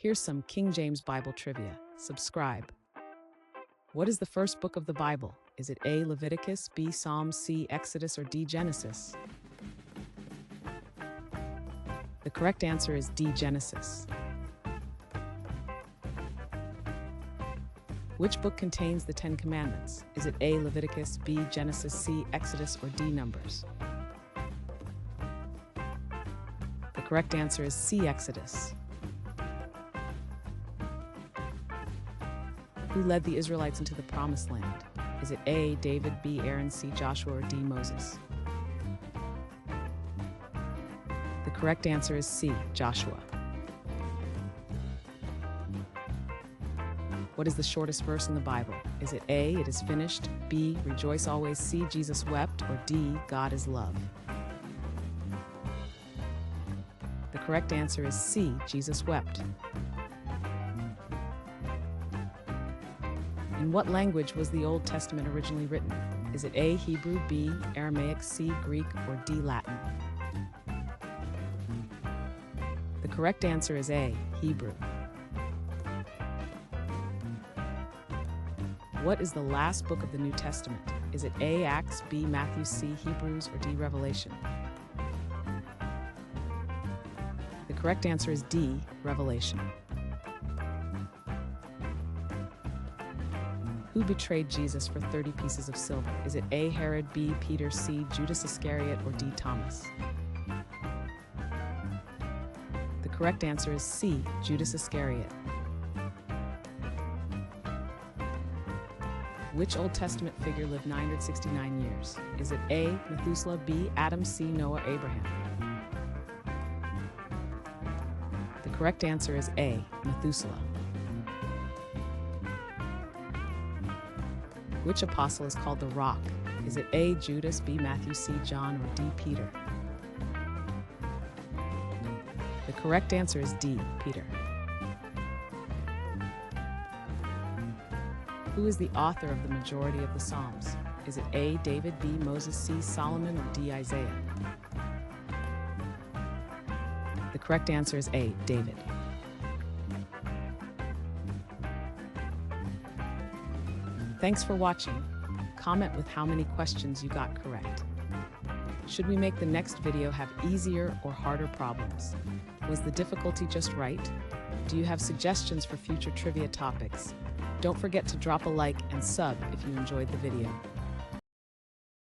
Here's some King James Bible trivia. Subscribe. What is the first book of the Bible? Is it A. Leviticus, B. Psalms, C. Exodus, or D. Genesis? The correct answer is D. Genesis. Which book contains the Ten Commandments? Is it A. Leviticus, B. Genesis, C. Exodus, or D. Numbers? The correct answer is C. Exodus. Who led the Israelites into the Promised Land? Is it A. David, B. Aaron, C. Joshua, or D. Moses? The correct answer is C. Joshua. What is the shortest verse in the Bible? Is it A. It is finished, B. Rejoice always, C. Jesus wept, or D. God is love? The correct answer is C. Jesus wept. In what language was the Old Testament originally written? Is it A. Hebrew, B. Aramaic, C. Greek, or D. Latin? The correct answer is A. Hebrew. What is the last book of the New Testament? Is it A. Acts, B. Matthew, C. Hebrews, or D. Revelation? The correct answer is D. Revelation. Who betrayed Jesus for 30 pieces of silver? Is it A. Herod, B. Peter, C. Judas Iscariot, or D. Thomas? The correct answer is C. Judas Iscariot. Which Old Testament figure lived 969 years? Is it A. Methuselah, B. Adam, C. Noah, Abraham? The correct answer is A. Methuselah. Which apostle is called the Rock? Is it A. Judas, B. Matthew, C. John, or D. Peter? The correct answer is D. Peter. Who is the author of the majority of the Psalms? Is it A. David, B. Moses, C. Solomon, or D. Isaiah? The correct answer is A. David. Thanks for watching. Comment with how many questions you got correct. Should we make the next video have easier or harder problems? Was the difficulty just right? Do you have suggestions for future trivia topics? Don't forget to drop a like and sub if you enjoyed the video.